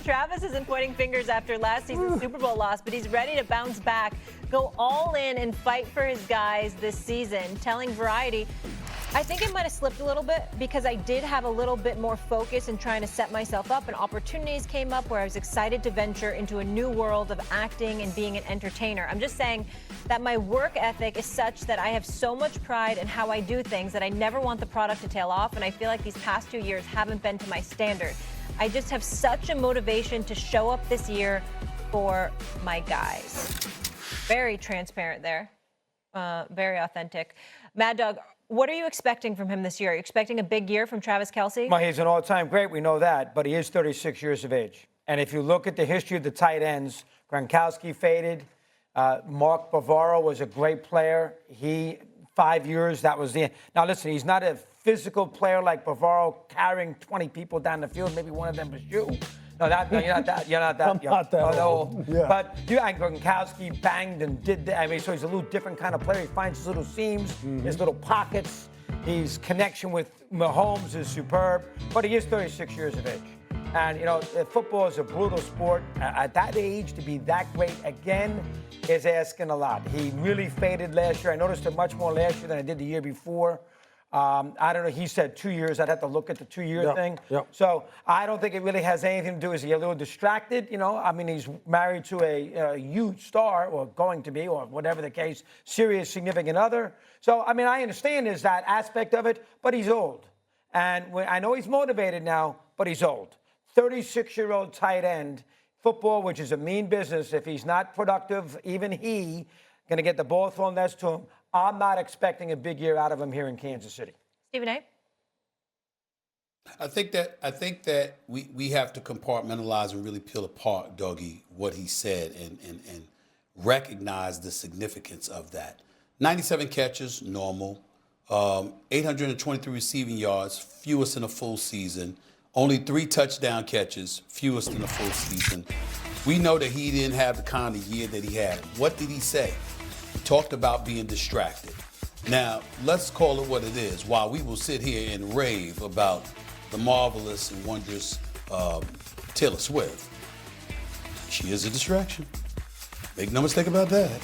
Travis isn't pointing fingers after last season's Super Bowl loss, but he's ready to bounce back, go all in and fight for his guys this season. Telling Variety, I think it might have slipped a little bit because I did have a little bit more focus in trying to set myself up, and opportunities came up where I was excited to venture into a new world of acting and being an entertainer. I'm just saying that my work ethic is such that I have so much pride in how I do things that I never want the product to tail off, and I feel like these past 2 years haven't been to my standard. I just have such a motivation to show up this year for my guys. Very transparent there. Very authentic. Mad Dog, what are you expecting from him this year? Are you expecting a big year from Travis Kelce? Well, he's an all-time great. We know that. But he is 36 years of age. And if you look at the history of the tight ends, Gronkowski faded. Mark Bavaro was a great player. 5 years, that was the end. Now, listen, he's not a physical player like Bavaro carrying 20 people down the field. Maybe one of them was you. No, you're not that. You're not that. I'm not that old. Yeah. But Gronkowski banged and did that. I mean, so he's a little different kind of player. He finds his little seams, his little pockets. His connection with Mahomes is superb. But he is 36 years of age. And, football is a brutal sport. At that age, to be that great again is asking a lot. He really faded last year. I noticed it much more last year than I did the year before. I don't know. He said 2 years. I'd have to look at the 2-year thing. Yep. So I don't think it really has anything to do. Is he a little distracted? I mean, he's married to a huge star, or going to be, or whatever the case, serious significant other. So, I mean, I understand there's that aspect of it, but he's old. And I know he's motivated now, but he's old. 36-year-old tight end. Football, which is a mean business, if he's not productive, even he going to get the ball thrown next to him. I'm not expecting a big year out of him here in Kansas City. Stephen A. I think that we have to compartmentalize and really peel apart, Dougie, what he said and recognize the significance of that. 97 catches, normal. 823 receiving yards, fewest in a full season. Only 3 touchdown catches, fewest in a full season. We know that he didn't have the kind of year that he had. What did he say? He talked about being distracted. Now, let's call it what it is. While we will sit here and rave about the marvelous and wondrous Taylor Swift, she is a distraction. Make no mistake about that.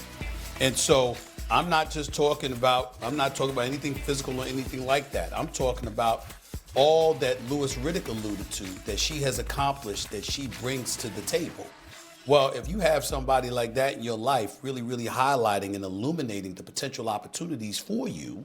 And so I'm not talking about anything physical or anything like that. I'm talking about all that Louis Riddick alluded to, that she has accomplished, that she brings to the table. Well, if you have somebody like that in your life really, really highlighting and illuminating the potential opportunities for you,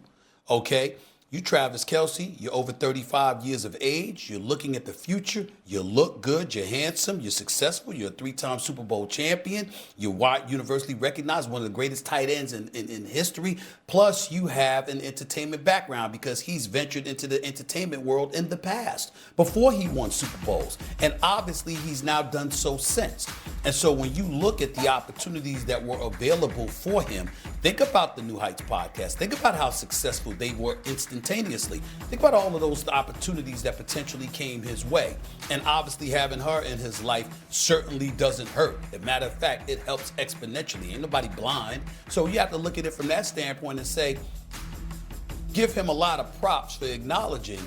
okay, you Travis Kelce, you're over 35 years of age, you're looking at the future, you look good, you're handsome, you're successful, you're a 3-time Super Bowl champion, you're universally recognized, one of the greatest tight ends in history, plus you have an entertainment background because he's ventured into the entertainment world in the past, before he won Super Bowls, and obviously he's now done so since. And so when you look at the opportunities that were available for him, think about the New Heights podcast, think about how successful they were instantaneously. Think about all of those opportunities that potentially came his way. And obviously having her in his life certainly doesn't hurt. As a matter of fact, it helps exponentially. Ain't nobody blind. So you have to look at it from that standpoint and say, give him a lot of props for acknowledging,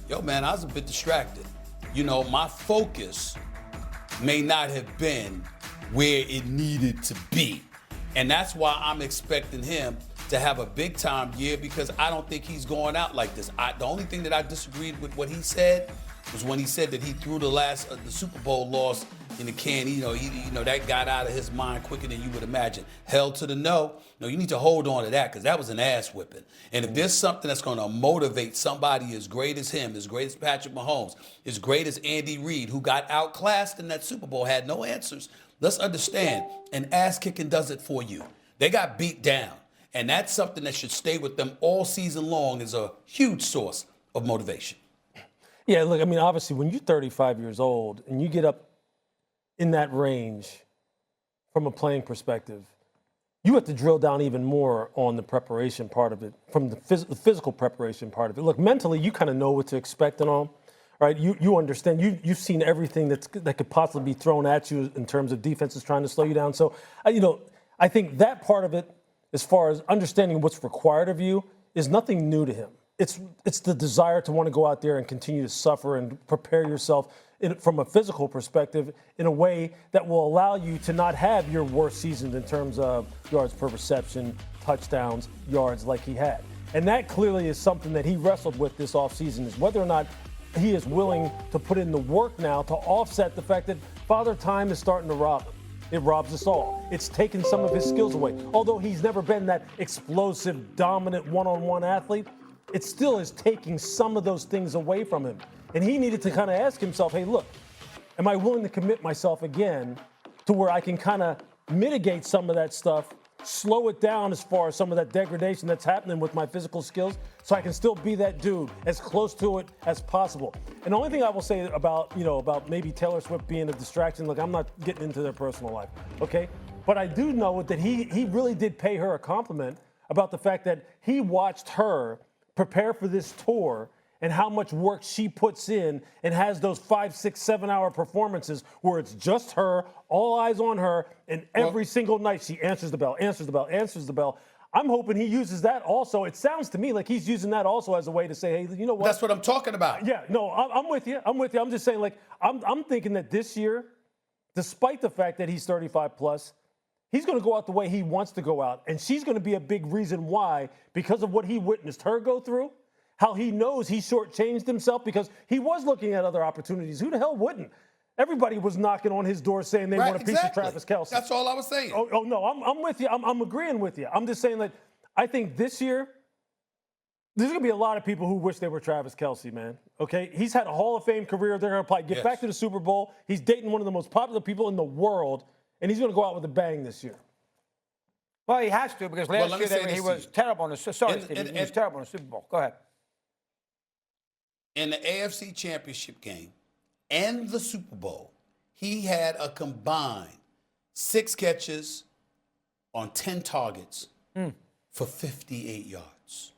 yo, man, I was a bit distracted. My focus may not have been where it needed to be. And that's why I'm expecting him to have a big time year, because I don't think he's going out like this. The only thing that I disagreed with what he said was when he said that he threw the Super Bowl loss in the can. That got out of his mind quicker than you would imagine. Hell to the no. No, you need to hold on to that, because that was an ass whipping. And if there's something that's going to motivate somebody as great as him, as great as Patrick Mahomes, as great as Andy Reid, who got outclassed in that Super Bowl, had no answers. Let's understand, an ass kicking does it for you. They got beat down. And that's something that should stay with them all season long, is a huge source of motivation. Yeah, look, I mean, obviously, when you're 35 years old and you get up in that range from a playing perspective, you have to drill down even more on the preparation part of it, from the physical preparation part of it. Look, mentally, you kind of know what to expect and all, right? You understand. You've seen everything that could possibly be thrown at you in terms of defenses trying to slow you down. So, I think that part of it, as far as understanding what's required of you, is nothing new to him. It's the desire to want to go out there and continue to suffer and prepare yourself from a physical perspective in a way that will allow you to not have your worst season in terms of yards per reception, touchdowns, yards like he had. And that clearly is something that he wrestled with this offseason, is whether or not he is willing to put in the work now to offset the fact that Father Time is starting to rob him. It robs us all. It's taken some of his skills away. Although he's never been that explosive, dominant one-on-one athlete, it still is taking some of those things away from him. And he needed to kind of ask himself, hey, look, am I willing to commit myself again to where I can kind of mitigate some of that stuff, slow it down as far as some of that degradation that's happening with my physical skills, so I can still be that dude as close to it as possible. And the only thing I will say about maybe Taylor Swift being a distraction, look, I'm not getting into their personal life, okay? But I do know that he really did pay her a compliment about the fact that he watched her prepare for this tour and how much work she puts in and has those 5, 6, 7-hour performances where it's just her, all eyes on her, and every single night she answers the bell, answers the bell, answers the bell. I'm hoping he uses that also. It sounds to me like he's using that also as a way to say, hey, you know what? That's what I'm talking about. Yeah, no, I'm with you. I'm with you. I'm just saying, like, I'm thinking that this year, despite the fact that he's 35 plus, he's going to go out the way he wants to go out. And she's going to be a big reason why, because of what he witnessed her go through, how he knows he shortchanged himself because he was looking at other opportunities. Who the hell wouldn't? Everybody was knocking on his door saying they want a piece of Travis Kelce. That's all I was saying. Oh no, I'm with you. I'm agreeing with you. I'm just saying that I think this year, there's going to be a lot of people who wish they were Travis Kelce, man. Okay? He's had a Hall of Fame career. They're going to probably get back to the Super Bowl. He's dating one of the most popular people in the world, and he's going to go out with a bang this year. Well, he has to because last year he was terrible on the he was terrible in the Super Bowl. Go ahead. In the AFC Championship game and the Super Bowl, he had a combined 6 catches on 10 targets for 58 yards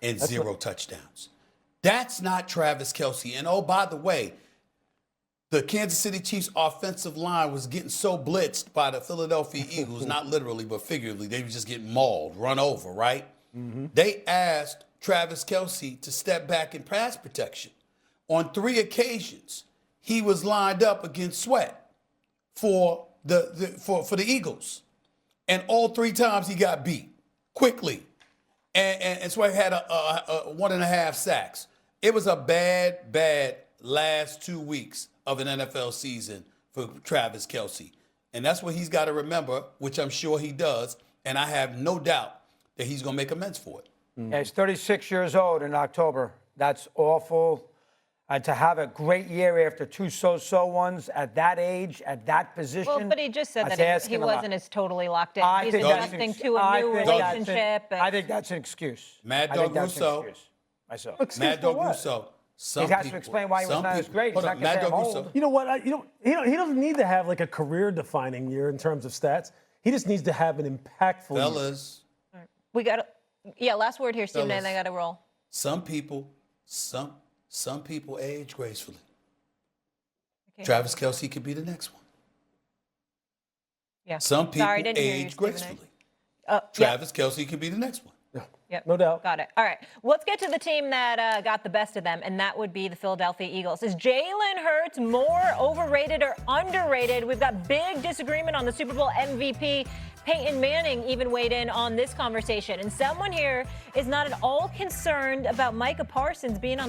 and 0 touchdowns. That's not Travis Kelce. And, oh, by the way, the Kansas City Chiefs offensive line was getting so blitzed by the Philadelphia Eagles, not literally but figuratively. They were just getting mauled, run over, right? Mm-hmm. They asked Travis Kelce to step back in pass protection. On 3 occasions, he was lined up against Sweat for the Eagles. And all 3 times he got beat quickly. And Sweat had a 1.5 sacks. It was a bad last 2 weeks of an NFL season for Travis Kelce. And that's what he's got to remember, which I'm sure he does. And I have no doubt that he's going to make amends for it. Yeah, he's 36 years old in October. That's awful. To have a great year after 2 so-so ones at that age, at that position. Well, but he just said that he wasn't as totally locked in. He's adjusting to a new relationship. I think that's an excuse. Mad Dog Russo. Mad Dog Russo. He has to explain why he was not as great. He's not going to say I'm old. You know what? He doesn't need to have like a career-defining year in terms of stats. He just needs to have an impactful Fellas. Year. We got to, last word here, Stephen, and I got to roll. Some people age gracefully. Okay. Travis Kelce could be the next one. Yeah. Some people age gracefully. Travis Kelce could be the next one. Yep. No doubt. Got it. All right. Let's get to the team that got the best of them, and that would be the Philadelphia Eagles. Is Jalen Hurts more overrated or underrated? We've got big disagreement on the Super Bowl MVP. Peyton Manning even weighed in on this conversation. And someone here is not at all concerned about Micah Parsons being on